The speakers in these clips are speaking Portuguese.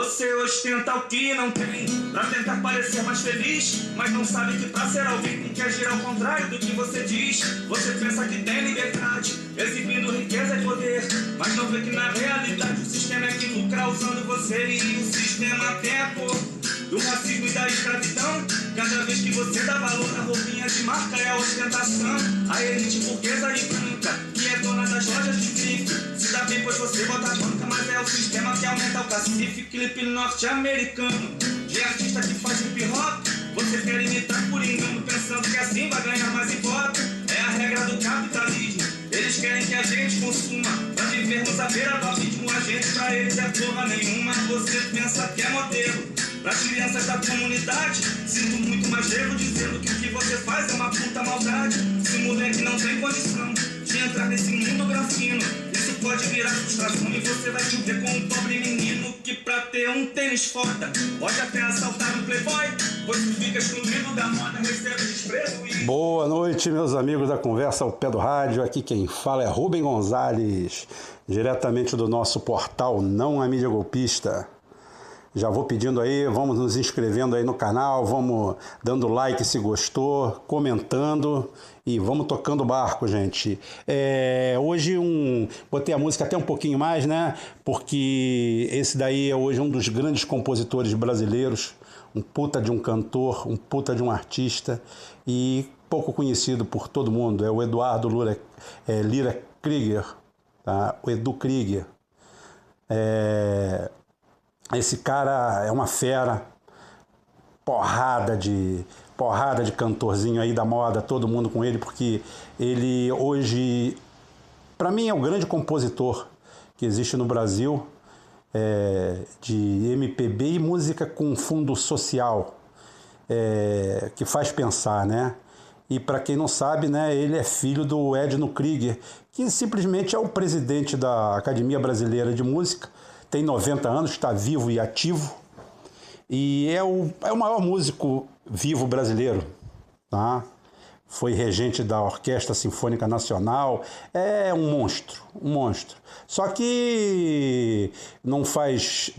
Você ostenta o que não tem pra tentar parecer mais feliz, mas não sabe que pra ser alguém tem que agir ao contrário do que você diz. Você pensa que tem liberdade, exibindo riqueza e poder, mas não vê que na realidade o sistema é que lucra usando você. E o sistema tem a cor do racismo e da escravidão. Cada vez que você dá valor na roupinha de marca é a ostentação. A elite burguesa e branca, que é dona das lojas de grife, se dá bem pois você bota a banca, mas é o sistema que aumenta o cacife. Clipe norte-americano de artista que faz hip hop, você quer imitar por engano, pensando que assim vai ganhar mais ibope. É a regra do capitalismo, eles querem que a gente consuma, pra vivermos à beira do abismo. A gente pra eles é porra nenhuma. Você pensa que é modelo pras crianças da comunidade, sinto muito mais levo dizendo que o que você faz é uma puta maldade. Se moleque não tem condição de entrar nesse mundo grafino, isso pode virar frustração e você vai se ver com um pobre menino que pra ter um tênis foda pode até assaltar um playboy, pois fica excluído da moda, recebe desprezo e... Boa noite, meus amigos da Conversa ao Pé do Rádio. Aqui quem fala é Rubem Gonzalez, diretamente do nosso portal Não a Mídia Golpista. Já vou pedindo aí, vamos nos inscrevendo aí no canal, vamos dando like se gostou, comentando e vamos tocando o barco, gente. Hoje botei a música até um pouquinho mais, né? Porque esse daí é hoje um dos grandes compositores brasileiros, um puta de um cantor, um puta de um artista e pouco conhecido por todo mundo. É o Eduardo Lira Krieger, tá? O Edu Krieger. Esse cara é uma fera, porrada de cantorzinho aí da moda, todo mundo com ele, porque ele hoje, para mim, é o grande compositor que existe no Brasil, de MPB e música com fundo social, que faz pensar, né? E para quem não sabe, né, ele é filho do Edno Krieger, que simplesmente é o presidente da Academia Brasileira de Música, tem 90 anos, está vivo e ativo, e é o maior músico vivo brasileiro, tá? Foi regente da Orquestra Sinfônica Nacional, é um monstro. Só que não faz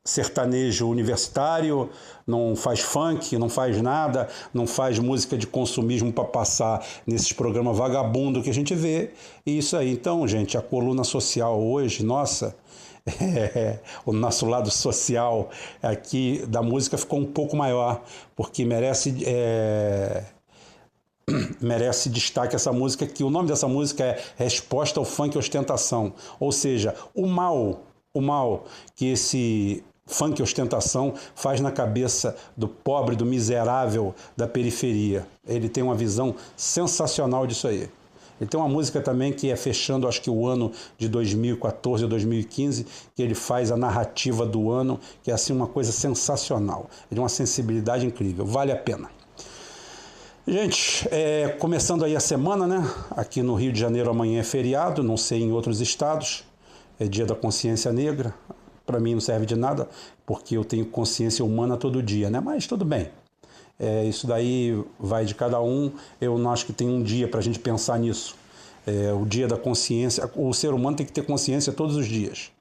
sertanejo universitário, não faz funk, não faz nada, não faz música de consumismo para passar nesses programas vagabundo que a gente vê. E isso aí, então, gente, a coluna social hoje, nossa, o nosso lado social aqui da música ficou um pouco maior, porque merece destaque essa música, que o nome dessa música é Resposta ao Funk Ostentação, ou seja, o mal que esse funk ostentação faz na cabeça do pobre, do miserável da periferia. Ele tem uma visão sensacional disso aí. Ele tem uma música também que é fechando, acho que o ano de 2014 ou 2015, que ele faz a narrativa do ano, que é assim uma coisa sensacional. É de uma sensibilidade incrível, vale a pena. Gente, começando aí a semana, né? Aqui no Rio de Janeiro amanhã é feriado, não sei em outros estados, é dia da consciência negra. Para mim não serve de nada, porque eu tenho consciência humana todo dia, né? Mas tudo bem. Isso daí vai de cada um. Eu não acho que tem um dia para a gente pensar nisso. O dia da consciência. O ser humano tem que ter consciência todos os dias,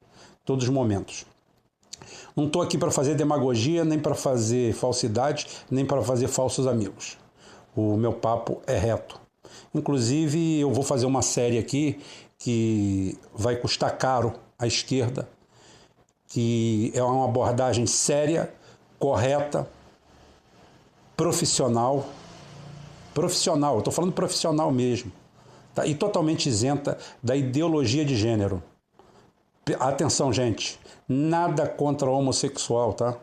todos os momentos. Não estou aqui para fazer demagogia, nem para fazer falsidade, nem para fazer falsos amigos. O meu papo é reto. Inclusive, eu vou fazer uma série aqui que vai custar caro à esquerda, que é uma abordagem séria, correta, profissional, eu estou falando profissional mesmo, tá? E totalmente isenta da ideologia de gênero. Atenção, gente, nada contra homossexual, tá?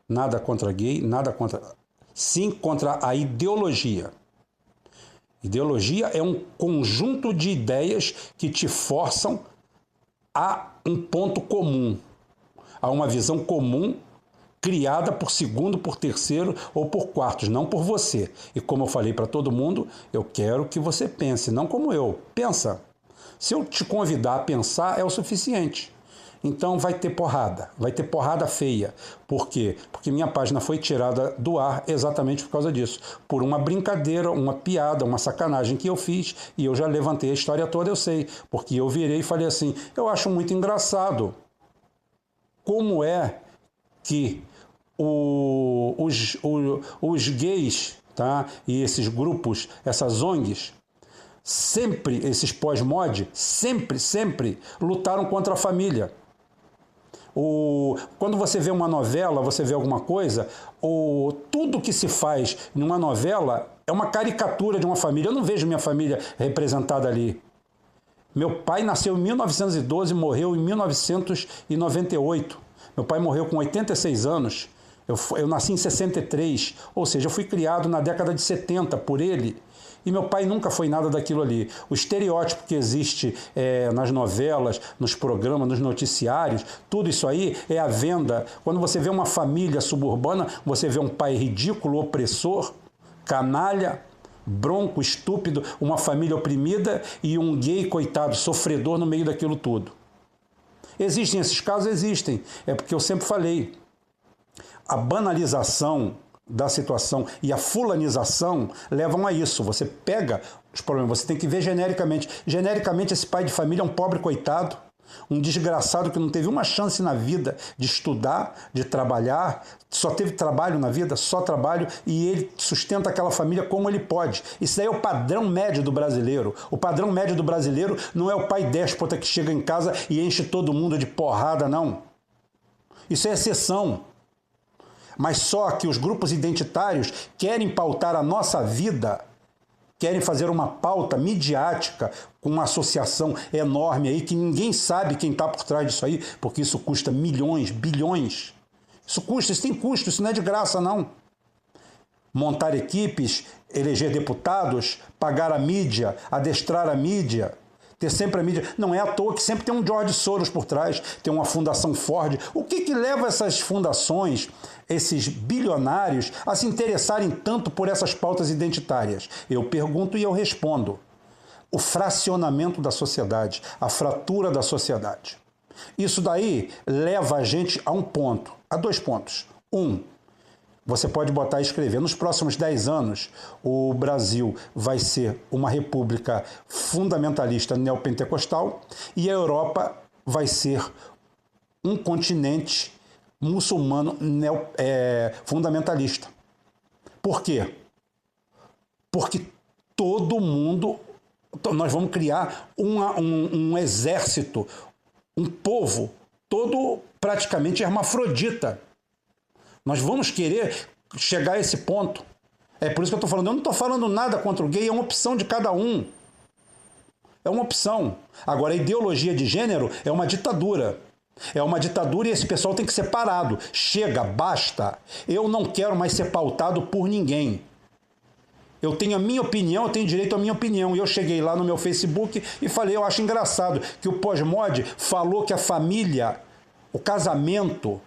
Nada contra gay, nada contra... Sim, contra a ideologia. Ideologia é um conjunto de ideias que te forçam a um ponto comum, a uma visão comum criada por segundo, por terceiro ou por quartos, não por você. E como eu falei para todo mundo, eu quero que você pense, não como eu. Pensa. Se eu te convidar a pensar, é o suficiente. Então vai ter porrada feia. Por quê? Porque minha página foi tirada do ar exatamente por causa disso. Por uma brincadeira, uma piada, uma sacanagem que eu fiz, e eu já levantei a história toda, eu sei. Porque eu virei e falei assim, eu acho muito engraçado como é que os gays, tá? E esses grupos, essas ONGs, sempre, esses pós-mod, sempre lutaram contra a família. Quando você vê uma novela, você vê alguma coisa, tudo que se faz numa novela é uma caricatura de uma família. Eu não vejo minha família representada ali. Meu pai nasceu em 1912 e morreu em 1998. Meu pai morreu com 86 anos. Eu nasci em 63, ou seja, eu fui criado na década de 70 por ele. E meu pai nunca foi nada daquilo ali. O estereótipo que existe nas novelas, nos programas, nos noticiários, tudo isso aí é a venda. Quando você vê uma família suburbana, você vê um pai ridículo, opressor, canalha, bronco, estúpido, uma família oprimida e um gay, coitado, sofredor no meio daquilo tudo. Existem esses casos? Existem. É porque eu sempre falei, a banalização da situação e a fulanização levam a isso. Você pega os problemas, você tem que ver genericamente. Genericamente, esse pai de família é um pobre coitado, um desgraçado que não teve uma chance na vida de estudar, de trabalhar, só teve trabalho na vida, só trabalho, e ele sustenta aquela família como ele pode. Isso daí é o padrão médio do brasileiro. O padrão médio do brasileiro não é o pai déspota que chega em casa e enche todo mundo de porrada, não. Isso é exceção. Mas só que os grupos identitários querem pautar a nossa vida, querem fazer uma pauta midiática com uma associação enorme aí que ninguém sabe quem está por trás disso aí, porque isso custa milhões, bilhões. Isso custa, isso tem custo, isso não é de graça, não. Montar equipes, eleger deputados, pagar a mídia, adestrar a mídia, ter sempre a mídia. Não é à toa que sempre tem um George Soros por trás, tem uma fundação Ford. O que leva essas fundações, esses bilionários, a se interessarem tanto por essas pautas identitárias? Eu pergunto e eu respondo. O fracionamento da sociedade, a fratura da sociedade. Isso daí leva a gente a um ponto, a dois pontos. Você pode botar e escrever, nos próximos 10 anos, o Brasil vai ser uma república fundamentalista neopentecostal e a Europa vai ser um continente muçulmano fundamentalista. Por quê? Porque todo mundo, nós vamos criar um exército, um povo todo praticamente hermafrodita. Nós vamos querer chegar a esse ponto. É por isso que eu estou falando. Eu não estou falando nada contra o gay, é uma opção de cada um. É uma opção. Agora, a ideologia de gênero é uma ditadura. É uma ditadura e esse pessoal tem que ser parado. Chega, basta. Eu não quero mais ser pautado por ninguém. Eu tenho a minha opinião, eu tenho direito à minha opinião. E eu cheguei lá no meu Facebook e falei, eu acho engraçado que o pós-mod falou que a família, o casamento,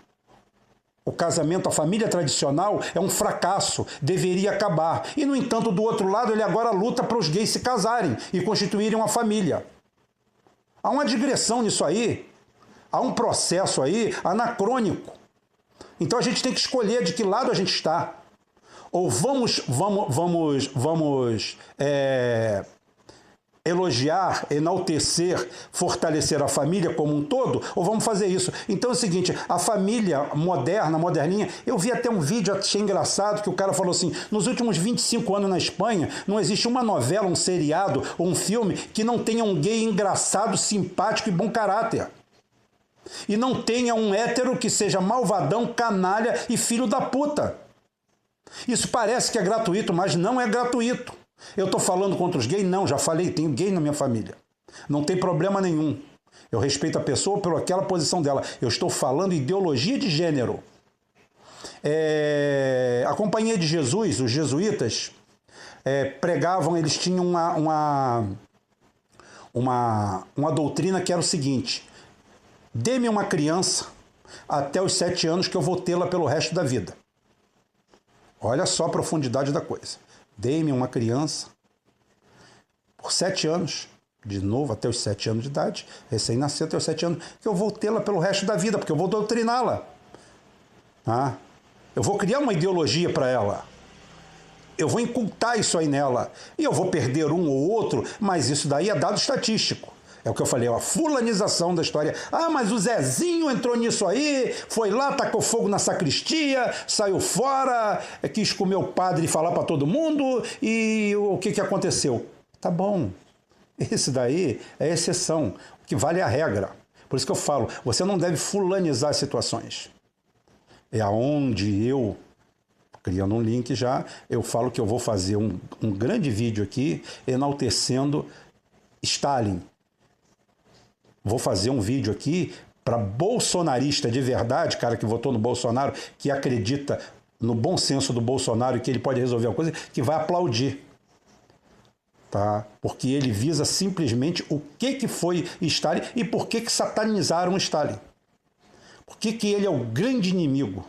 a família tradicional é um fracasso, deveria acabar. E, no entanto, do outro lado, ele agora luta para os gays se casarem e constituírem uma família. Há uma digressão nisso aí, há um processo aí anacrônico. Então a gente tem que escolher de que lado a gente está. Ou vamos elogiar, enaltecer, fortalecer a família como um todo, ou vamos fazer isso? Então é o seguinte, a família moderninha, eu vi até um vídeo, achei engraçado, que o cara falou assim, nos últimos 25 anos na Espanha, não existe uma novela, um seriado, ou um filme que não tenha um gay engraçado, simpático e bom caráter. E não tenha um hétero que seja malvadão, canalha e filho da puta. Isso parece que é gratuito, mas não é gratuito. Eu estou falando contra os gays? Não, já falei, tenho gay na minha família. Não tem problema nenhum. Eu respeito a pessoa por aquela posição dela. Eu estou falando ideologia de gênero. A Companhia de Jesus, os jesuítas, pregavam, eles tinham uma doutrina que era o seguinte: dê-me uma criança até os 7 anos que eu vou tê-la pelo resto da vida. Olha só a profundidade da coisa. Dê-me uma criança por 7 anos de novo, até os 7 anos de idade, recém-nascido até os 7 anos, que eu vou tê-la pelo resto da vida, porque eu vou doutriná-la. Tá? Eu vou criar uma ideologia para ela. Eu vou incultar isso aí nela. E eu vou perder um ou outro, mas isso daí é dado estatístico. É o que eu falei, a fulanização da história. Ah, mas o Zezinho entrou nisso aí, foi lá, tacou fogo na sacristia, saiu fora, quis comer o padre e falar para todo mundo, e o que aconteceu? Tá bom. Esse daí é exceção. O que vale é a regra. Por isso que eu falo, você não deve fulanizar as situações. É aonde eu, criando um link já, eu falo que eu vou fazer um grande vídeo aqui enaltecendo Stalin. Vou fazer um vídeo aqui para bolsonarista de verdade, cara que votou no Bolsonaro, que acredita no bom senso do Bolsonaro e que ele pode resolver uma coisa, que vai aplaudir. Tá? Porque ele visa simplesmente o que foi Stalin e por que satanizaram Stalin. Por que ele é o grande inimigo?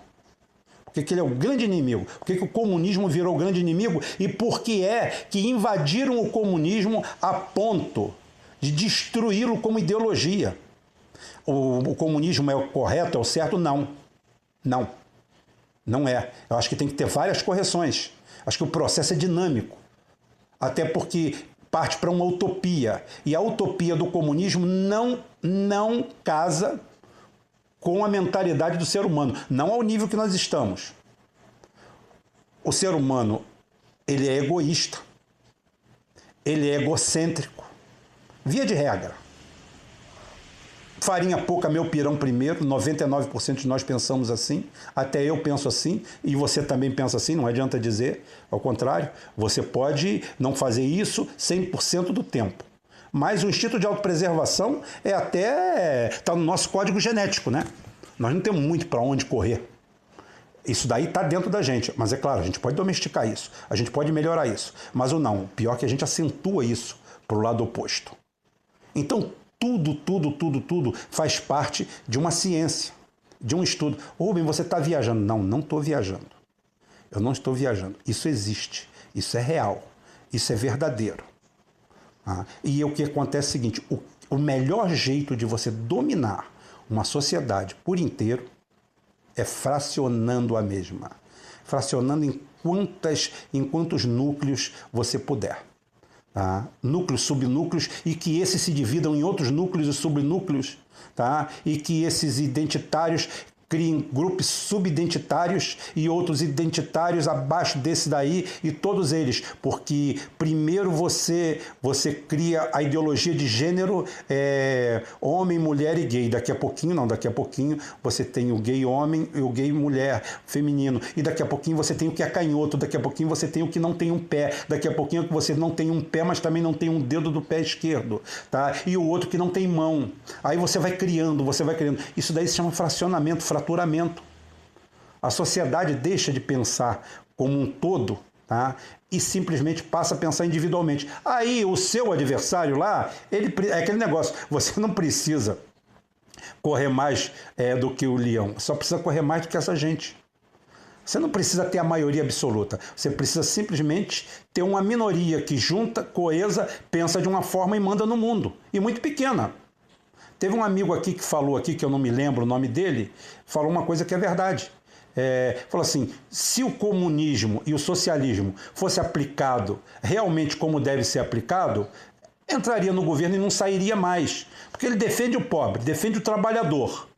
Por que ele é o grande inimigo? Por que o comunismo virou o grande inimigo? E por que é que invadiram o comunismo a ponto de destruí-lo como ideologia? O comunismo é o correto, é o certo? Não. Não. Não é. Eu acho que tem que ter várias correções. Acho que o processo é dinâmico. Até porque parte para uma utopia. E a utopia do comunismo não casa com a mentalidade do ser humano. Não ao nível que nós estamos. O ser humano, ele é egoísta. Ele é egocêntrico. Via de regra. Farinha pouca, meu pirão primeiro. 99% de nós pensamos assim. Até eu penso assim. E você também pensa assim. Não adianta dizer. Ao contrário, você pode não fazer isso 100% do tempo. Mas o instinto de autopreservação está no nosso código genético, né? Nós não temos muito para onde correr. Isso daí está dentro da gente. Mas é claro, a gente pode domesticar isso. A gente pode melhorar isso. Mas o não. O pior é que a gente acentua isso para o lado oposto. Então, tudo faz parte de uma ciência, de um estudo. Rubem, você está viajando. Não estou viajando. Eu não estou viajando. Isso existe. Isso é real. Isso é verdadeiro. E o que acontece é o seguinte, o melhor jeito de você dominar uma sociedade por inteiro é fracionando a mesma. Fracionando em quantos núcleos você puder. Tá? Núcleos, subnúcleos, e que esses se dividam em outros núcleos e subnúcleos, tá? E que esses identitários criem grupos subidentitários e outros identitários abaixo desse daí, e todos eles, porque primeiro você cria a ideologia de gênero, homem, mulher e gay. Daqui a pouquinho você tem o gay homem e o gay mulher, feminino, e daqui a pouquinho você tem o que é canhoto, daqui a pouquinho você tem o que não tem um pé, daqui a pouquinho você não tem um pé, mas também não tem um dedo do pé esquerdo, tá? E o outro que não tem mão. Aí você vai criando. Isso daí se chama fracionamento, fraturamento. A sociedade deixa de pensar como um todo, tá? E simplesmente passa a pensar individualmente. Aí o seu adversário lá, é aquele negócio, você não precisa correr mais do que o leão, só precisa correr mais do que essa gente. Você não precisa ter a maioria absoluta, você precisa simplesmente ter uma minoria que junta, coesa, pensa de uma forma e manda no mundo, e muito pequena. Teve um amigo aqui que falou aqui, que eu não me lembro o nome dele, falou uma coisa que é verdade. Falou assim, se o comunismo e o socialismo fosse aplicado realmente como deve ser aplicado, entraria no governo e não sairia mais. Porque ele defende o pobre, defende o trabalhador.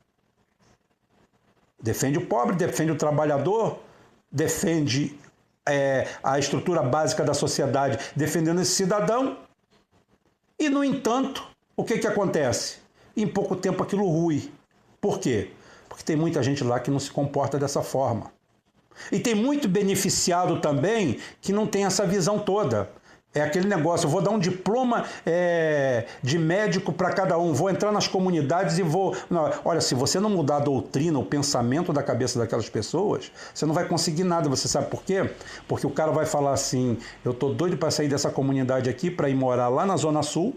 Defende o pobre, defende o trabalhador, defende a estrutura básica da sociedade, defendendo esse cidadão. E, no entanto, o que acontece? Em pouco tempo aquilo rui. Por quê? Porque tem muita gente lá que não se comporta dessa forma. E tem muito beneficiado também que não tem essa visão toda. É aquele negócio, eu vou dar um diploma de médico para cada um, vou entrar nas comunidades e vou... Não, olha, se você não mudar a doutrina, o pensamento da cabeça daquelas pessoas, você não vai conseguir nada. Você sabe por quê? Porque o cara vai falar assim, eu tô doido para sair dessa comunidade aqui para ir morar lá na Zona Sul,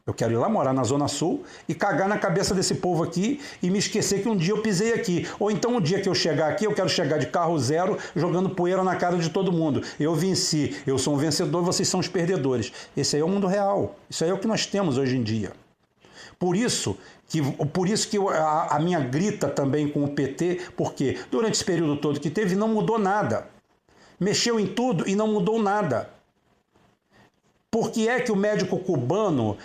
Eu quero ir lá morar na Zona Sul e cagar na cabeça desse povo aqui e me esquecer que um dia eu pisei aqui. Ou então um dia que eu chegar aqui, eu quero chegar de carro zero, jogando poeira na cara de todo mundo. Eu venci, eu sou um vencedor, vocês são os perdedores. Esse aí é o mundo real. Isso aí é o que nós temos hoje em dia. Por isso que a minha grita também com o PT, porque durante esse período todo que teve, não mudou nada. Mexeu em tudo e não mudou nada. Por que é que o médico cubano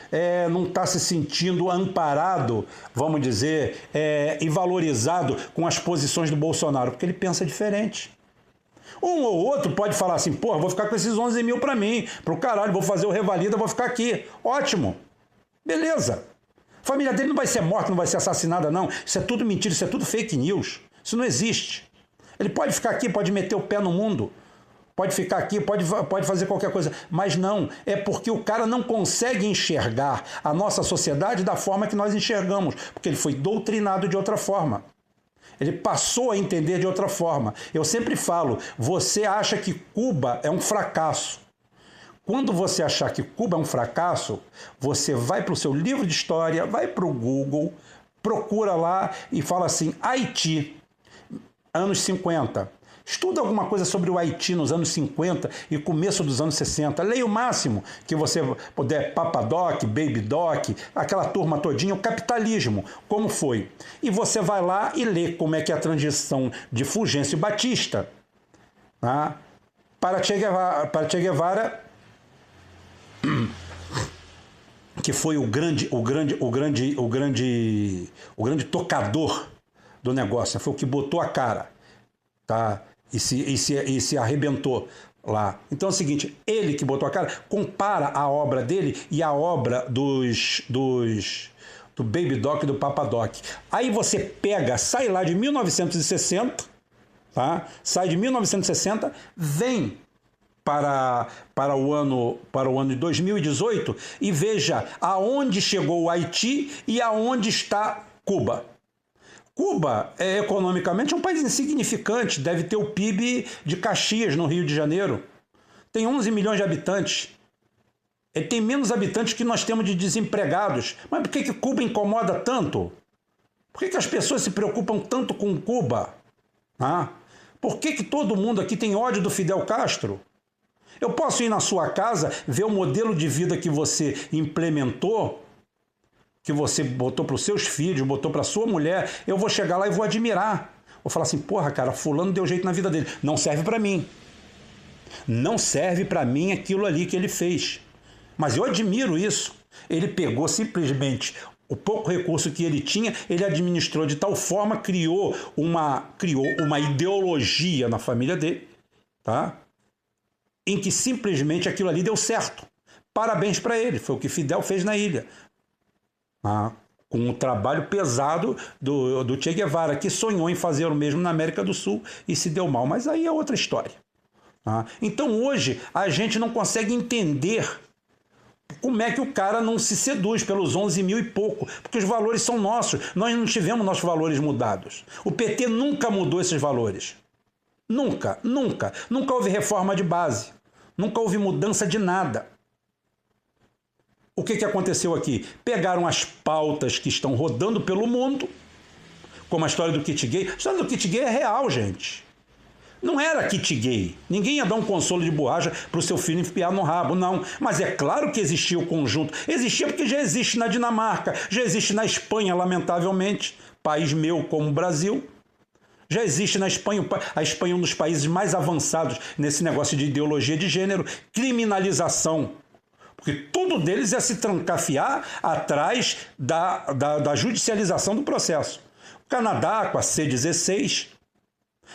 não está se sentindo amparado, vamos dizer, e valorizado com as posições do Bolsonaro? Porque ele pensa diferente. Um ou outro pode falar assim, porra, vou ficar com esses 11 mil para mim, pro caralho, vou fazer o revalida, vou ficar aqui. Ótimo. Beleza. A família dele não vai ser morta, não vai ser assassinada, não. Isso é tudo mentira, isso é tudo fake news. Isso não existe. Ele pode ficar aqui, pode meter o pé no mundo. Pode ficar aqui, pode fazer qualquer coisa. Mas não, é porque o cara não consegue enxergar a nossa sociedade da forma que nós enxergamos, porque ele foi doutrinado de outra forma. Ele passou a entender de outra forma. Eu sempre falo, você acha que Cuba é um fracasso. Quando você achar que Cuba é um fracasso, você vai para o seu livro de história, vai para o Google, procura lá e fala assim, Haiti, anos 50. Estuda alguma coisa sobre o Haiti nos anos 50 e começo dos anos 60. Leia o máximo que você puder, Papadoc, Baby Doc, aquela turma todinha, o capitalismo, como foi. E você vai lá e lê como é que é a transição de Fulgêncio Batista, tá? para Che Guevara, que foi o grande tocador do negócio, foi o que botou a cara, tá? E se arrebentou lá. Então é o seguinte, ele que botou a cara, compara a obra dele e a obra do Baby Doc e do Papadoc. Aí você pega, sai lá de 1960, tá? Sai de 1960, vem para o ano de 2018 e veja aonde chegou o Haiti e aonde está Cuba. Cuba, economicamente, é um país insignificante, deve ter o PIB de Caxias, no Rio de Janeiro. Tem 11 milhões de habitantes. Ele tem menos habitantes que nós temos de desempregados. Mas por que Cuba incomoda tanto? Por que as pessoas se preocupam tanto com Cuba? Por que todo mundo aqui tem ódio do Fidel Castro? Eu posso ir na sua casa, ver o modelo de vida que você implementou, que você botou para os seus filhos, botou para a sua mulher, eu vou chegar lá e vou admirar. Vou falar assim, porra, cara, fulano deu jeito na vida dele. Não serve para mim. Não serve para mim aquilo ali que ele fez. Mas eu admiro isso. Ele pegou simplesmente o pouco recurso que ele tinha, ele administrou de tal forma, criou uma ideologia na família dele, tá? Em que simplesmente aquilo ali deu certo. Parabéns para ele, foi o que Fidel fez na ilha. Com o trabalho pesado do Che Guevara, que sonhou em fazer o mesmo na América do Sul e se deu mal. Mas aí é outra história. Então hoje a gente não consegue entender como é que o cara não se seduz pelos 11 mil e pouco, porque os valores são nossos. Nós não tivemos nossos valores mudados. O PT nunca mudou esses valores. Nunca, nunca. Nunca houve reforma de base. Nunca houve mudança de nada. O que aconteceu aqui? Pegaram as pautas que estão rodando pelo mundo, como a história do kit gay. A história do kit gay é real, gente. Não era kit gay. Ninguém ia dar um consolo de borracha para o seu filho enfiar no rabo, não. Mas é claro que existia o conjunto. Existia porque já existe na Dinamarca, já existe na Espanha, lamentavelmente, país meu como o Brasil. Já existe na Espanha, a Espanha é um dos países mais avançados nesse negócio de ideologia de gênero, criminalização. Porque tudo deles é se trancafiar atrás da judicialização do processo. O Canadá com a C16,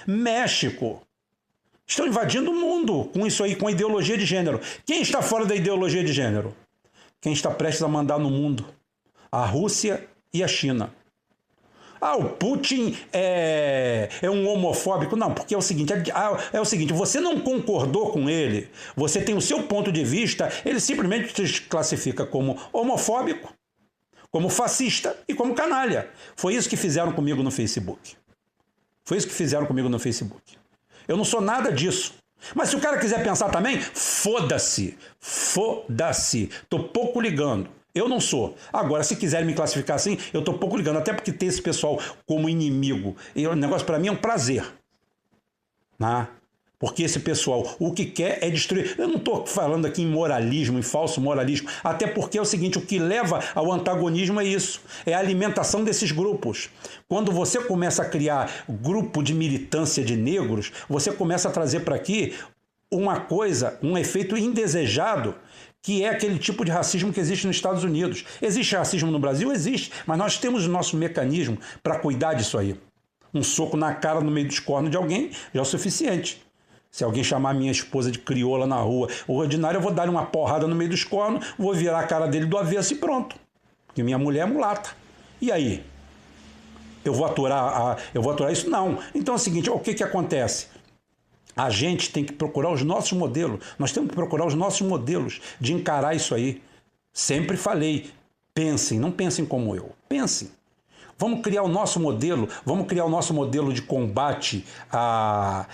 México, estão invadindo o mundo com isso aí, com a ideologia de gênero. Quem está fora da ideologia de gênero? Quem está prestes a mandar no mundo? A Rússia e a China. O Putin é um homofóbico. Não, porque é o seguinte, você não concordou com ele, você tem o seu ponto de vista, ele simplesmente te classifica como homofóbico, como fascista e como canalha. Foi isso que fizeram comigo no Facebook. Eu não sou nada disso. Mas se o cara quiser pensar também, foda-se. Tô pouco ligando. Eu não sou. Agora, se quiserem me classificar assim, eu estou pouco ligando, até porque ter esse pessoal como inimigo, o negócio para mim é um prazer. Né? Porque esse pessoal, o que quer é destruir. Eu não estou falando aqui em moralismo, em falso moralismo, até porque é o seguinte, o que leva ao antagonismo é isso, é a alimentação desses grupos. Quando você começa a criar grupo de militância de negros, você começa a trazer para aqui uma coisa, um efeito indesejado, que é aquele tipo de racismo que existe nos Estados Unidos. Existe racismo no Brasil? Existe, mas nós temos o nosso mecanismo para cuidar disso aí. Um soco na cara no meio dos cornos de alguém já é o suficiente. Se alguém chamar minha esposa de crioula na rua ordinária, eu vou dar uma porrada no meio dos cornos, vou virar a cara dele do avesso e pronto. Porque minha mulher é mulata. E aí? Eu vou aturar isso? Não. Então é o seguinte, o que acontece? A gente tem que procurar os nossos modelos. Nós temos que procurar os nossos modelos de encarar isso aí. Sempre falei, pensem, não pensem como eu. Pensem. Vamos criar o nosso modelo, vamos criar o nosso modelo de combate à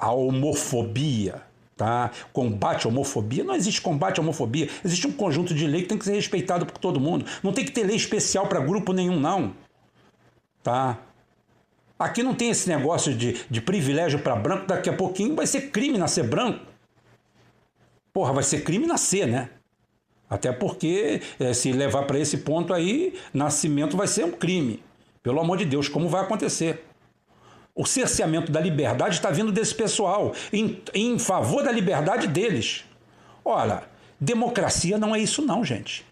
homofobia. Tá? Combate à homofobia, não existe combate à homofobia, existe um conjunto de lei que tem que ser respeitado por todo mundo. Não tem que ter lei especial para grupo nenhum, não. Tá? Aqui não tem esse negócio de privilégio para branco, daqui a pouquinho vai ser crime nascer branco. Porra, vai ser crime nascer, né? Até porque, se levar para esse ponto aí, nascimento vai ser um crime. Pelo amor de Deus, como vai acontecer? O cerceamento da liberdade está vindo desse pessoal, em favor da liberdade deles. Olha, democracia não é isso não, gente.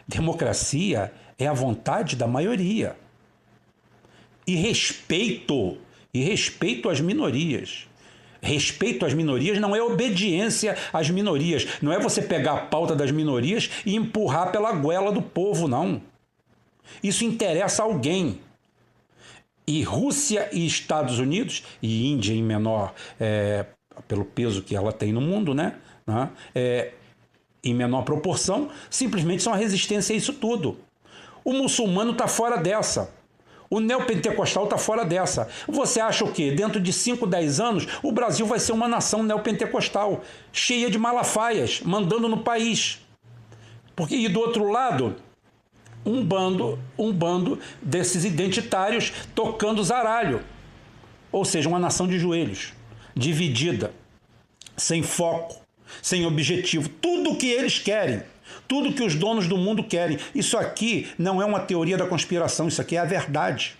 Democracia é a vontade da maioria. E respeito às minorias. Respeito às minorias não é obediência às minorias. Não é você pegar a pauta das minorias e empurrar pela goela do povo, não. Isso interessa a alguém. E Rússia e Estados Unidos, e Índia em menor, pelo peso que ela tem no mundo, né? Em menor proporção, simplesmente são a resistência a isso tudo. O muçulmano está fora dessa. O neopentecostal está fora dessa. Você acha o quê? Dentro de 5, 10 anos, o Brasil vai ser uma nação neopentecostal, cheia de malafaias, mandando no país. E do outro lado, um bando desses identitários tocando zaralho. Ou seja, uma nação de joelhos, dividida, sem foco, sem objetivo. Tudo o que eles querem. Tudo que os donos do mundo querem. Isso aqui não é uma teoria da conspiração, isso aqui é a verdade.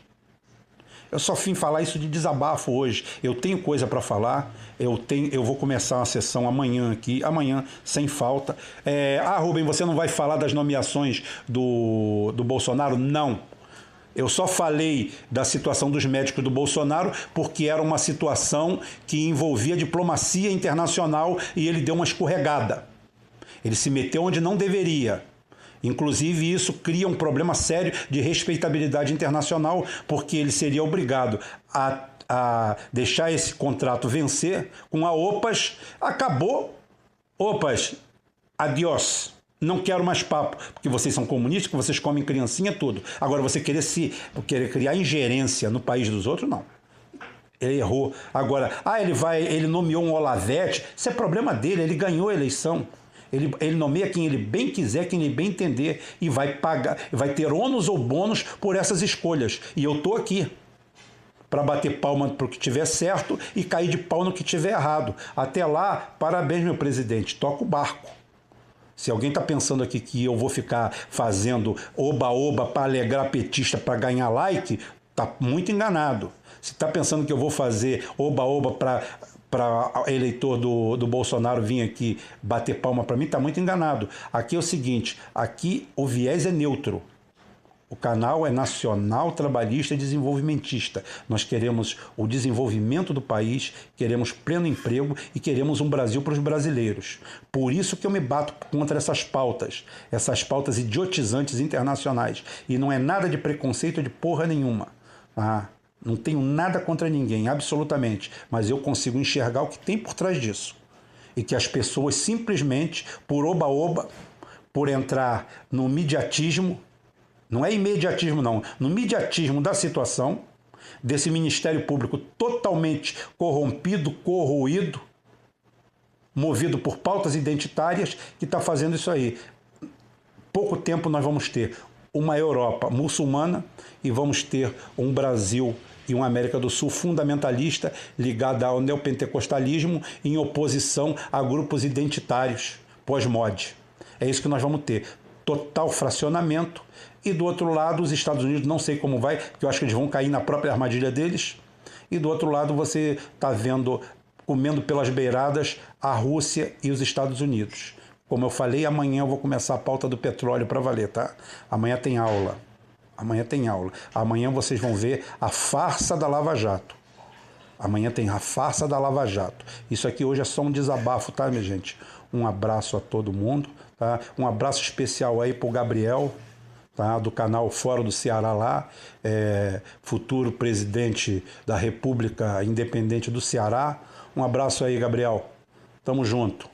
Eu só vim falar isso de desabafo hoje. Eu tenho coisa para falar, eu vou começar uma sessão amanhã aqui, amanhã, sem falta. Rubem, você não vai falar das nomeações do Bolsonaro? Não. Eu só falei da situação dos médicos do Bolsonaro porque era uma situação que envolvia diplomacia internacional e ele deu uma escorregada. Ele se meteu onde não deveria. Inclusive, isso cria um problema sério de respeitabilidade internacional, porque ele seria obrigado a deixar esse contrato vencer com a OPAS. Acabou. OPAS, adiós. Não quero mais papo, porque vocês são comunistas, que vocês comem criancinha, tudo. Agora, você querer criar ingerência no país dos outros, não. Ele errou. Agora, ele nomeou um Olavete, isso é problema dele, ele ganhou a eleição. Ele nomeia quem ele bem quiser, quem ele bem entender, e vai pagar, vai ter ônus ou bônus por essas escolhas. E eu estou aqui para bater palma para o que tiver certo e cair de pau no que tiver errado. Até lá, parabéns, meu presidente, toca o barco. Se alguém está pensando aqui que eu vou ficar fazendo oba-oba para alegrar petista para ganhar like, está muito enganado. Se está pensando que eu vou fazer oba-oba para eleitor do Bolsonaro vir aqui bater palma para mim, está muito enganado. Aqui é o seguinte, aqui o viés é neutro. O canal é nacional, trabalhista e desenvolvimentista. Nós queremos o desenvolvimento do país, queremos pleno emprego e queremos um Brasil para os brasileiros. Por isso que eu me bato contra essas pautas idiotizantes internacionais. E não é nada de preconceito de porra nenhuma. Não tenho nada contra ninguém, absolutamente, mas eu consigo enxergar o que tem por trás disso. E que as pessoas simplesmente, por oba-oba, por entrar no mediatismo, não é imediatismo não, no mediatismo da situação, desse Ministério Público totalmente corrompido, corroído, movido por pautas identitárias, que está fazendo isso aí. pouco tempo nós vamos ter uma Europa muçulmana e vamos ter um Brasil e uma América do Sul fundamentalista ligada ao neopentecostalismo em oposição a grupos identitários pós-mod. É isso que nós vamos ter. Total fracionamento. E do outro lado, os Estados Unidos, não sei como vai, porque eu acho que eles vão cair na própria armadilha deles. E do outro lado, você está vendo, comendo pelas beiradas, a Rússia e os Estados Unidos. Como eu falei, amanhã eu vou começar a pauta do petróleo para valer, tá? Amanhã tem aula. Amanhã tem aula. Amanhã vocês vão ver a farsa da Lava Jato. Amanhã tem a farsa da Lava Jato. Isso aqui hoje é só um desabafo, tá, minha gente? Um abraço a todo mundo, tá? Um abraço especial aí pro Gabriel, tá? Do canal Fora do Ceará lá, futuro presidente da República Independente do Ceará. Um abraço aí, Gabriel. Tamo junto.